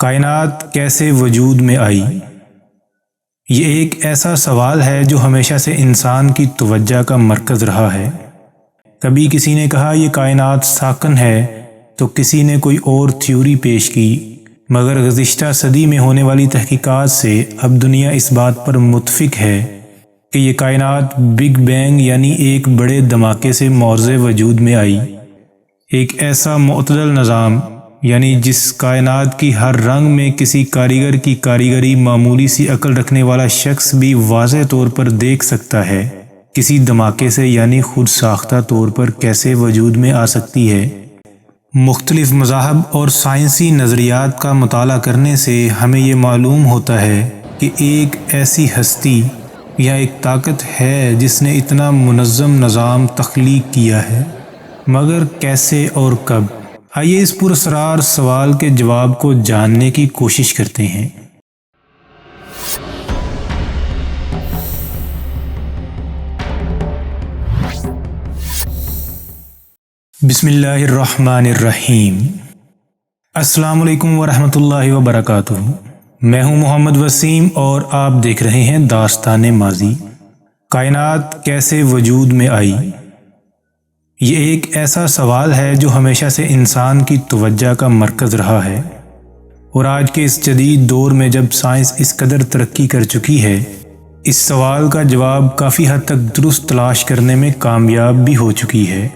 کائنات کیسے وجود میں آئی؟ یہ ایک ایسا سوال ہے جو ہمیشہ سے انسان کی توجہ کا مرکز رہا ہے۔ کبھی کسی نے کہا یہ کائنات ساکن ہے تو کسی نے کوئی اور تھیوری پیش کی، مگر گزشتہ صدی میں ہونے والی تحقیقات سے اب دنیا اس بات پر متفق ہے کہ یہ کائنات بگ بینگ یعنی ایک بڑے دھماکے سے مورز وجود میں آئی۔ ایک ایسا معتدل نظام یعنی جس کائنات کی ہر رنگ میں کسی کاریگر کی کاریگری معمولی سی عقل رکھنے والا شخص بھی واضح طور پر دیکھ سکتا ہے، کسی دھماکے سے یعنی خود ساختہ طور پر کیسے وجود میں آ سکتی ہے۔ مختلف مذاہب اور سائنسی نظریات کا مطالعہ کرنے سے ہمیں یہ معلوم ہوتا ہے کہ ایک ایسی ہستی یا ایک طاقت ہے جس نے اتنا منظم نظام تخلیق کیا ہے، مگر کیسے اور کب؟ آئیے اس پراسرار سوال کے جواب کو جاننے کی کوشش کرتے ہیں۔ بسم اللہ الرحمن الرحیم۔ السلام علیکم ورحمۃ اللہ وبرکاتہ۔ میں ہوں محمد وسیم اور آپ دیکھ رہے ہیں داستان ماضی۔ کائنات کیسے وجود میں آئی؟ یہ ایک ایسا سوال ہے جو ہمیشہ سے انسان کی توجہ کا مرکز رہا ہے، اور آج کے اس جدید دور میں جب سائنس اس قدر ترقی کر چکی ہے، اس سوال کا جواب کافی حد تک درست تلاش کرنے میں کامیاب بھی ہو چکی ہے۔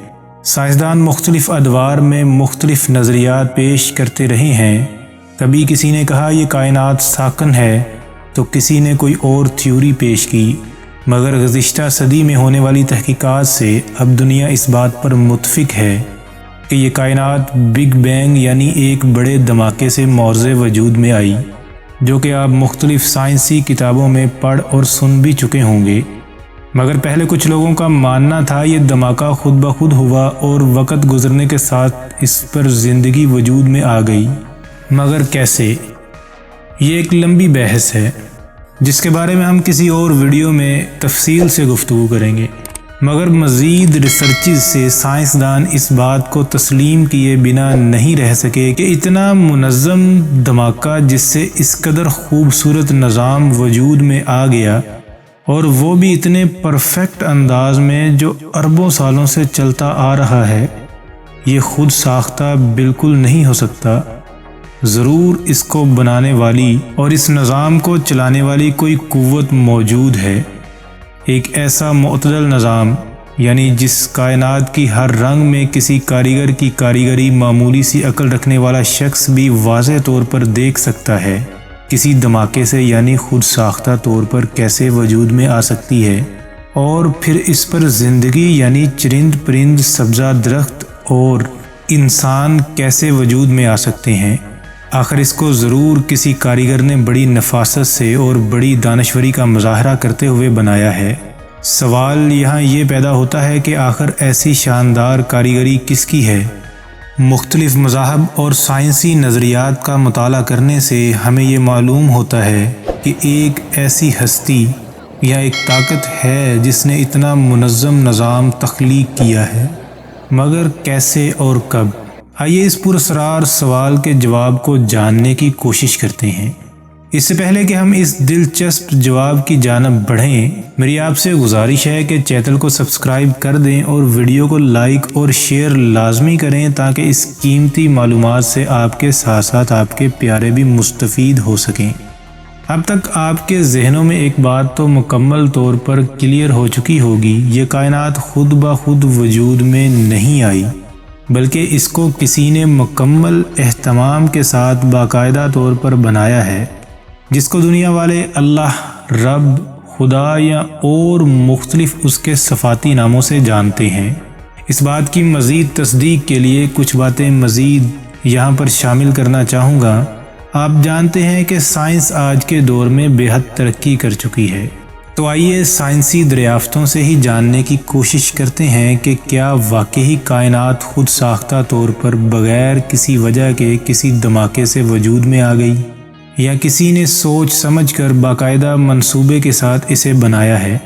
سائنسدان مختلف ادوار میں مختلف نظریات پیش کرتے رہے ہیں۔ کبھی کسی نے کہا یہ کائنات ساکن ہے تو کسی نے کوئی اور تھیوری پیش کی، مگر گزشتہ صدی میں ہونے والی تحقیقات سے اب دنیا اس بات پر متفق ہے کہ یہ کائنات بگ بینگ یعنی ایک بڑے دھماکے سے مورز وجود میں آئی، جو کہ آپ مختلف سائنسی کتابوں میں پڑھ اور سن بھی چکے ہوں گے۔ مگر پہلے کچھ لوگوں کا ماننا تھا یہ دھماکہ خود بخود ہوا اور وقت گزرنے کے ساتھ اس پر زندگی وجود میں آ گئی، مگر کیسے؟ یہ ایک لمبی بحث ہے جس کے بارے میں ہم کسی اور ویڈیو میں تفصیل سے گفتگو کریں گے، مگر مزید ریسرچز سے سائنسدان اس بات کو تسلیم کیے بنا نہیں رہ سکے کہ اتنا منظم دھماکہ جس سے اس قدر خوبصورت نظام وجود میں آ گیا، اور وہ بھی اتنے پرفیکٹ انداز میں جو اربوں سالوں سے چلتا آ رہا ہے، یہ خود ساختہ بالکل نہیں ہو سکتا۔ ضرور اس کو بنانے والی اور اس نظام کو چلانے والی کوئی قوت موجود ہے۔ ایک ایسا معتدل نظام یعنی جس کائنات کی ہر رنگ میں کسی کاریگر کی کاریگری معمولی سی عقل رکھنے والا شخص بھی واضح طور پر دیکھ سکتا ہے، کسی دھماکے سے یعنی خود ساختہ طور پر کیسے وجود میں آ سکتی ہے، اور پھر اس پر زندگی یعنی چرند پرند، سبزہ درخت اور انسان کیسے وجود میں آ سکتے ہیں۔ آخر اس کو ضرور کسی کاریگر نے بڑی نفاست سے اور بڑی دانشوری کا مظاہرہ کرتے ہوئے بنایا ہے۔ سوال یہاں یہ پیدا ہوتا ہے کہ آخر ایسی شاندار کاریگری کس کی ہے؟ مختلف مذاہب اور سائنسی نظریات کا مطالعہ کرنے سے ہمیں یہ معلوم ہوتا ہے کہ ایک ایسی ہستی یا ایک طاقت ہے جس نے اتنا منظم نظام تخلیق کیا ہے، مگر کیسے اور کب؟ آئیے اس پراسرار سوال کے جواب کو جاننے کی کوشش کرتے ہیں۔ اس سے پہلے کہ ہم اس دلچسپ جواب کی جانب بڑھیں، میری آپ سے گزارش ہے کہ چینل کو سبسکرائب کر دیں اور ویڈیو کو لائک اور شیئر لازمی کریں تاکہ اس قیمتی معلومات سے آپ کے ساتھ ساتھ آپ کے پیارے بھی مستفید ہو سکیں۔ اب تک آپ کے ذہنوں میں ایک بات تو مکمل طور پر کلیئر ہو چکی ہوگی، یہ کائنات خود بخود وجود میں نہیں آئی، بلکہ اس کو کسی نے مکمل اہتمام کے ساتھ باقاعدہ طور پر بنایا ہے، جس کو دنیا والے اللہ، رب، خدا یا اور مختلف اس کے صفاتی ناموں سے جانتے ہیں۔ اس بات کی مزید تصدیق کے لیے کچھ باتیں مزید یہاں پر شامل کرنا چاہوں گا۔ آپ جانتے ہیں کہ سائنس آج کے دور میں بے حد ترقی کر چکی ہے، تو آئیے سائنسی دریافتوں سے ہی جاننے کی کوشش کرتے ہیں کہ کیا واقعی کائنات خود ساختہ طور پر بغیر کسی وجہ کے کسی دھماکے سے وجود میں آ گئی، یا کسی نے سوچ سمجھ کر باقاعدہ منصوبے کے ساتھ اسے بنایا ہے۔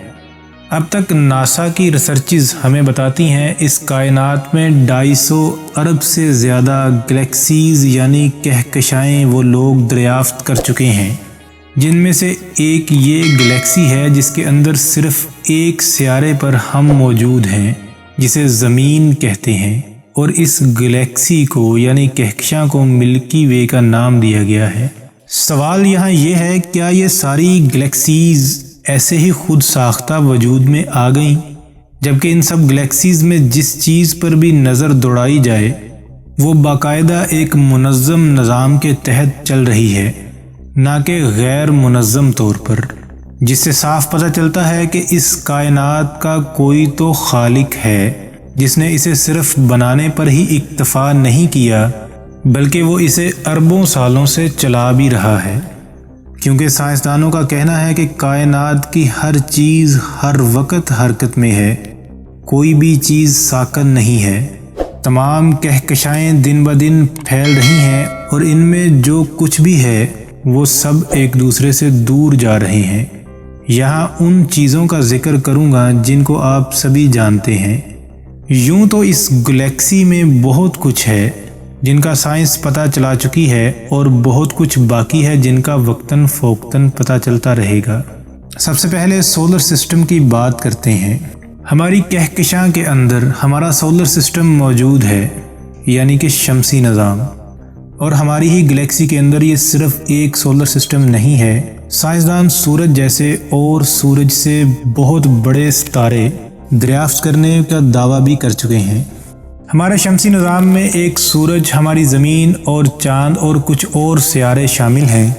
اب تک ناسا کی ریسرچز ہمیں بتاتی ہیں اس کائنات میں 250 ارب سے زیادہ گلیکسیز یعنی کہکشائیں وہ لوگ دریافت کر چکے ہیں، جن میں سے ایک یہ گلیکسی ہے جس کے اندر صرف ایک سیارے پر ہم موجود ہیں جسے زمین کہتے ہیں، اور اس گلیکسی کو یعنی کہکشاں کو ملکی وے کا نام دیا گیا ہے۔ سوال یہاں یہ ہے، کیا یہ ساری گلیکسیز ایسے ہی خود ساختہ وجود میں آ گئیں، جبکہ ان سب گلیکسیز میں جس چیز پر بھی نظر دوڑائی جائے وہ باقاعدہ ایک منظم نظام کے تحت چل رہی ہے، نہ کہ غیر منظم طور پر، جس سے صاف پتہ چلتا ہے کہ اس کائنات کا کوئی تو خالق ہے جس نے اسے صرف بنانے پر ہی اکتفا نہیں کیا بلکہ وہ اسے اربوں سالوں سے چلا بھی رہا ہے، کیونکہ سائنسدانوں کا کہنا ہے کہ کائنات کی ہر چیز ہر وقت حرکت میں ہے، کوئی بھی چیز ساکن نہیں ہے، تمام کہکشائیں دن بدن پھیل رہی ہیں اور ان میں جو کچھ بھی ہے وہ سب ایک دوسرے سے دور جا رہے ہیں۔ یہاں ان چیزوں کا ذکر کروں گا جن کو آپ سبھی جانتے ہیں۔ یوں تو اس گلیکسی میں بہت کچھ ہے جن کا سائنس پتہ چلا چکی ہے اور بہت کچھ باقی ہے جن کا وقتاً فوقتاً پتہ چلتا رہے گا۔ سب سے پہلے سولر سسٹم کی بات کرتے ہیں۔ ہماری کہکشاں کے اندر ہمارا سولر سسٹم موجود ہے، یعنی کہ شمسی نظام، اور ہماری ہی گلیکسی کے اندر یہ صرف ایک سولر سسٹم نہیں ہے۔ سائنسدان سورج جیسے اور سورج سے بہت بڑے ستارے دریافت کرنے کا دعویٰ بھی کر چکے ہیں۔ ہمارے شمسی نظام میں ایک سورج، ہماری زمین اور چاند اور کچھ اور سیارے شامل ہیں،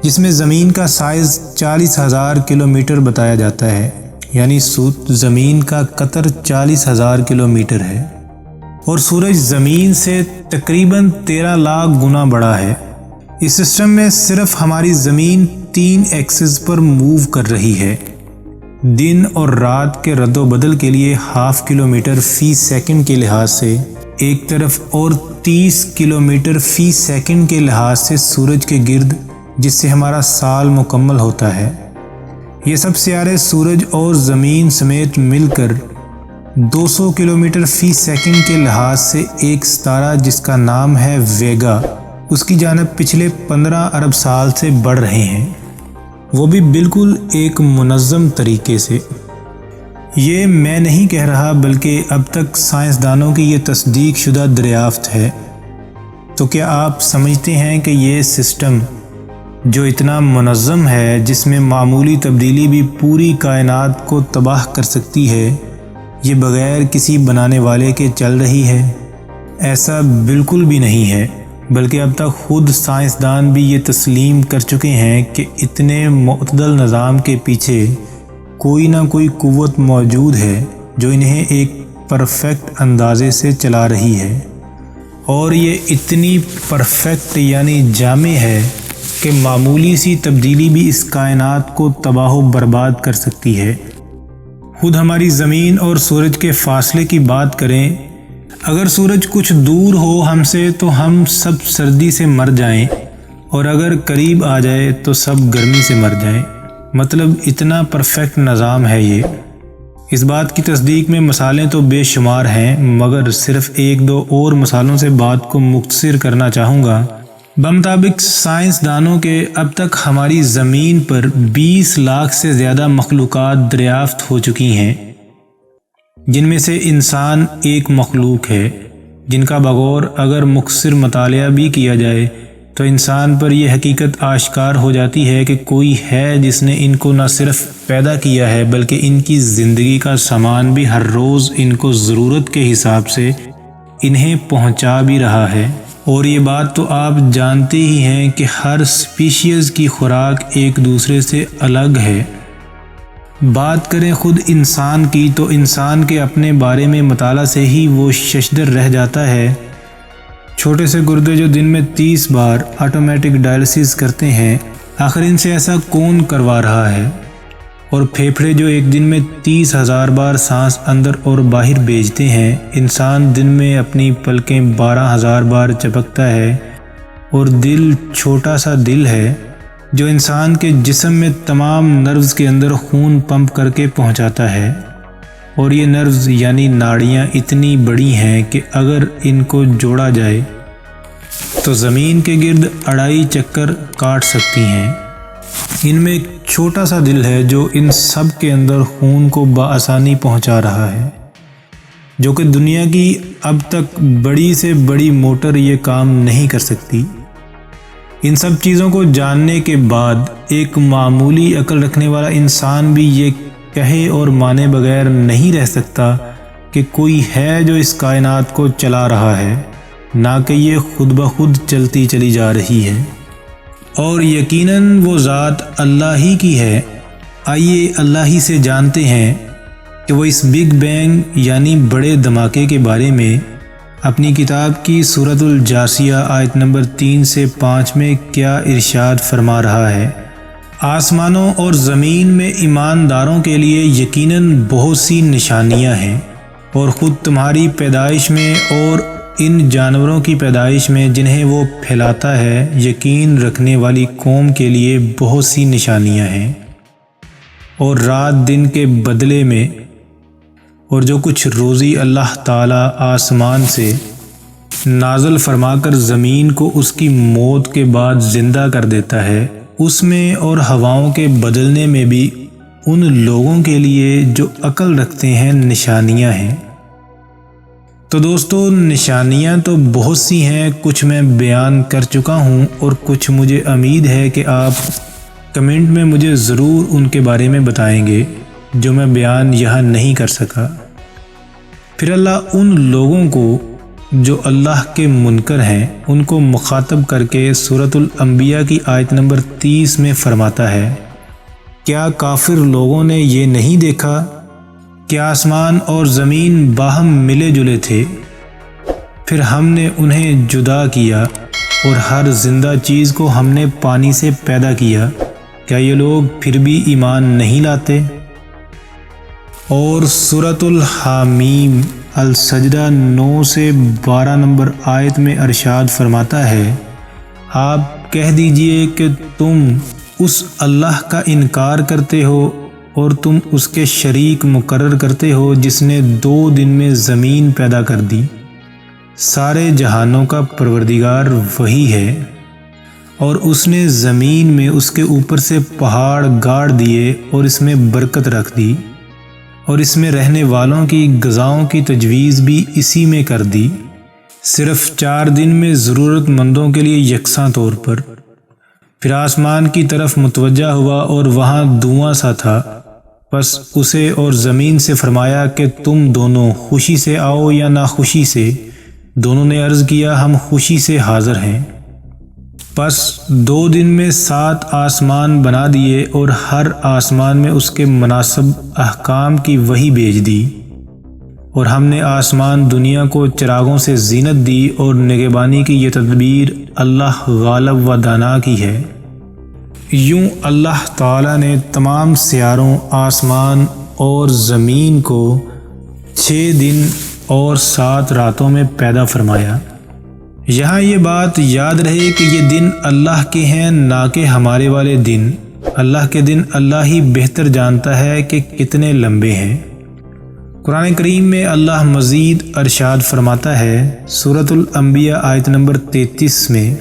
جس میں زمین کا سائز 40,000 کلومیٹر بتایا جاتا ہے، یعنی زمین کا قطر 40,000 کلومیٹر ہے، اور سورج زمین سے تقریباً 13 لاکھ گنا بڑا ہے۔ اس سسٹم میں صرف ہماری زمین 3 ایکسس پر موو کر رہی ہے۔ دن اور رات کے رد و بدل کے لیے 0.5 کلومیٹر فی سیکنڈ کے لحاظ سے ایک طرف اور 30 کلومیٹر فی سیکنڈ کے لحاظ سے سورج کے گرد، جس سے ہمارا سال مکمل ہوتا ہے۔ یہ سب سیارے سورج اور زمین سمیت مل کر 200 کلومیٹر فی سیکنڈ کے لحاظ سے ایک ستارہ جس کا نام ہے ویگا، اس کی جانب پچھلے 15 ارب سال سے بڑھ رہے ہیں، وہ بھی بالکل ایک منظم طریقے سے۔ یہ میں نہیں کہہ رہا بلکہ اب تک سائنسدانوں کی یہ تصدیق شدہ دریافت ہے۔ تو کیا آپ سمجھتے ہیں کہ یہ سسٹم جو اتنا منظم ہے، جس میں معمولی تبدیلی بھی پوری کائنات کو تباہ کر سکتی ہے، یہ بغیر کسی بنانے والے کے چل رہی ہے؟ ایسا بالکل بھی نہیں ہے، بلکہ اب تک خود سائنسدان بھی یہ تسلیم کر چکے ہیں کہ اتنے معتدل نظام کے پیچھے کوئی نہ کوئی قوت موجود ہے جو انہیں ایک پرفیکٹ اندازے سے چلا رہی ہے، اور یہ اتنی پرفیکٹ یعنی جامع ہے کہ معمولی سی تبدیلی بھی اس کائنات کو تباہ و برباد کر سکتی ہے۔ خود ہماری زمین اور سورج کے فاصلے کی بات کریں، اگر سورج کچھ دور ہو ہم سے تو ہم سب سردی سے مر جائیں، اور اگر قریب آ جائے تو سب گرمی سے مر جائیں۔ مطلب اتنا پرفیکٹ نظام ہے یہ۔ اس بات کی تصدیق میں مثالیں تو بے شمار ہیں، مگر صرف 1-2 اور مثالوں سے بات کو مختصر کرنا چاہوں گا۔ بمطابق سائنسدانوں کے اب تک ہماری زمین پر 20 لاکھ سے زیادہ مخلوقات دریافت ہو چکی ہیں، جن میں سے انسان ایک مخلوق ہے، جن کا بغور اگر مختصر مطالعہ بھی کیا جائے تو انسان پر یہ حقیقت آشکار ہو جاتی ہے کہ کوئی ہے جس نے ان کو نہ صرف پیدا کیا ہے بلکہ ان کی زندگی کا سامان بھی ہر روز ان کو ضرورت کے حساب سے انہیں پہنچا بھی رہا ہے۔ اور یہ بات تو آپ جانتے ہی ہیں کہ ہر سپیشیز کی خوراک ایک دوسرے سے الگ ہے۔ بات کریں خود انسان کی تو انسان کے اپنے بارے میں مطالعہ سے ہی وہ ششدر رہ جاتا ہے۔ چھوٹے سے گردے جو دن میں 30 بار آٹومیٹک ڈائلسس کرتے ہیں، آخر ان سے ایسا کون کروا رہا ہے؟ اور پھیپھڑے جو ایک دن میں 30,000 بار سانس اندر اور باہر بھیجتے ہیں، انسان دن میں اپنی پلکیں 12,000 بار چپکتا ہے، اور دل چھوٹا سا دل ہے جو انسان کے جسم میں تمام نروز کے اندر خون پمپ کر کے پہنچاتا ہے، اور یہ نروز یعنی ناڑیاں اتنی بڑی ہیں کہ اگر ان کو جوڑا جائے تو زمین کے گرد 2.5 چکر کاٹ سکتی ہیں۔ ان میں ایک چھوٹا سا دل ہے جو ان سب کے اندر خون کو بآسانی پہنچا رہا ہے، جو کہ دنیا کی اب تک بڑی سے بڑی موٹر یہ کام نہیں کر سکتی۔ ان سب چیزوں کو جاننے کے بعد ایک معمولی عقل رکھنے والا انسان بھی یہ کہے اور مانے بغیر نہیں رہ سکتا کہ کوئی ہے جو اس کائنات کو چلا رہا ہے، نہ کہ یہ خود بخود چلتی چلی جا رہی ہے، اور یقیناً وہ ذات اللہ ہی کی ہے۔ آئیے اللہ ہی سے جانتے ہیں کہ وہ اس بگ بینگ یعنی بڑے دھماکے کے بارے میں اپنی کتاب کی سورۃ الجاثیہ آیت نمبر 3 سے 5 میں کیا ارشاد فرما رہا ہے۔ آسمانوں اور زمین میں ایمانداروں کے لیے یقیناً بہت سی نشانیاں ہیں، اور خود تمہاری پیدائش میں اور ان جانوروں کی پیدائش میں جنہیں وہ پھیلاتا ہے، یقین رکھنے والی قوم کے لیے بہت سی نشانیاں ہیں۔ اور رات دن کے بدلے میں اور جو کچھ روزی اللہ تعالیٰ آسمان سے نازل فرما کر زمین کو اس کی موت کے بعد زندہ کر دیتا ہے، اس میں اور ہواؤں کے بدلنے میں بھی ان لوگوں کے لیے جو عقل رکھتے ہیں نشانیاں ہیں۔ تو دوستو، نشانیاں تو بہت سی ہیں، کچھ میں بیان کر چکا ہوں اور کچھ مجھے امید ہے کہ آپ کمنٹ میں مجھے ضرور ان کے بارے میں بتائیں گے جو میں بیان یہاں نہیں کر سکا۔ پھر اللہ ان لوگوں کو جو اللہ کے منکر ہیں ان کو مخاطب کر کے سورۃ الانبیاء کی آیت نمبر 30 میں فرماتا ہے، کیا کافر لوگوں نے یہ نہیں دیکھا کہ آسمان اور زمین باہم ملے جلے تھے، پھر ہم نے انہیں جدا کیا اور ہر زندہ چیز کو ہم نے پانی سے پیدا کیا، کیا یہ لوگ پھر بھی ایمان نہیں لاتے؟ اور سورۃ الحامیم السجدہ 9 سے 12 نمبر آیت میں ارشاد فرماتا ہے، آپ کہہ دیجئے کہ تم اس اللہ کا انکار کرتے ہو اور تم اس کے شریک مقرر کرتے ہو جس نے 2 دن میں زمین پیدا کر دی۔ سارے جہانوں کا پروردگار وہی ہے، اور اس نے زمین میں اس کے اوپر سے پہاڑ گاڑ دیے اور اس میں برکت رکھ دی، اور اس میں رہنے والوں کی غذاؤں کی تجویز بھی اسی میں کر دی، صرف 4 دن میں ضرورت مندوں کے لیے یکساں طور پر۔ پھر آسمان کی طرف متوجہ ہوا اور وہاں دھواں سا تھا، پس اسے اور زمین سے فرمایا کہ تم دونوں خوشی سے آؤ یا ناخوشی سے۔ دونوں نے عرض کیا، ہم خوشی سے حاضر ہیں۔ پس 2 دن میں 7 آسمان بنا دیے اور ہر آسمان میں اس کے مناسب احکام کی وحی بھیج دی، اور ہم نے آسمان دنیا کو چراغوں سے زینت دی، اور نگہبانی کی یہ تدبیر اللہ غالب و دانا کی ہے۔ یوں اللہ تعالیٰ نے تمام سیاروں، آسمان اور زمین کو 6 دن اور 7 راتوں میں پیدا فرمایا۔ یہاں یہ بات یاد رہے کہ یہ دن اللہ کے ہیں، نہ کہ ہمارے والے دن۔ اللہ کے دن اللہ ہی بہتر جانتا ہے کہ کتنے لمبے ہیں۔ قرآن کریم میں اللہ مزید ارشاد فرماتا ہے، سورۃ الانبیاء آیت نمبر 33 میں،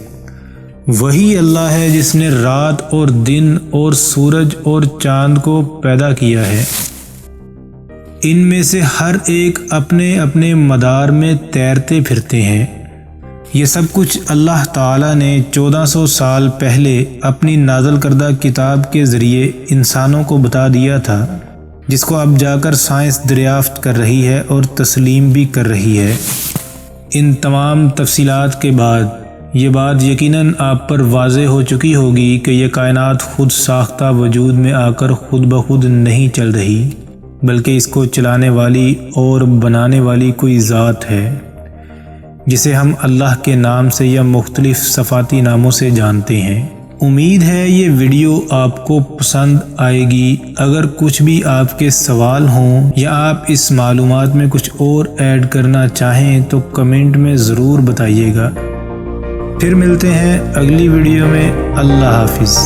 وہی اللہ ہے جس نے رات اور دن اور سورج اور چاند کو پیدا کیا ہے، ان میں سے ہر ایک اپنے اپنے مدار میں تیرتے پھرتے ہیں۔ یہ سب کچھ اللہ تعالیٰ نے 1400 سال پہلے اپنی نازل کردہ کتاب کے ذریعے انسانوں کو بتا دیا تھا، جس کو اب جا کر سائنس دریافت کر رہی ہے اور تسلیم بھی کر رہی ہے۔ ان تمام تفصیلات کے بعد یہ بات یقیناً آپ پر واضح ہو چکی ہوگی کہ یہ کائنات خود ساختہ وجود میں آ کر خود بخود نہیں چل رہی، بلکہ اس کو چلانے والی اور بنانے والی کوئی ذات ہے، جسے ہم اللہ کے نام سے یا مختلف صفاتی ناموں سے جانتے ہیں۔ امید ہے یہ ویڈیو آپ کو پسند آئے گی۔ اگر کچھ بھی آپ کے سوال ہوں یا آپ اس معلومات میں کچھ اور ایڈ کرنا چاہیں تو کمنٹ میں ضرور بتائیے گا۔ پھر ملتے ہیں اگلی ویڈیو میں۔ اللہ حافظ۔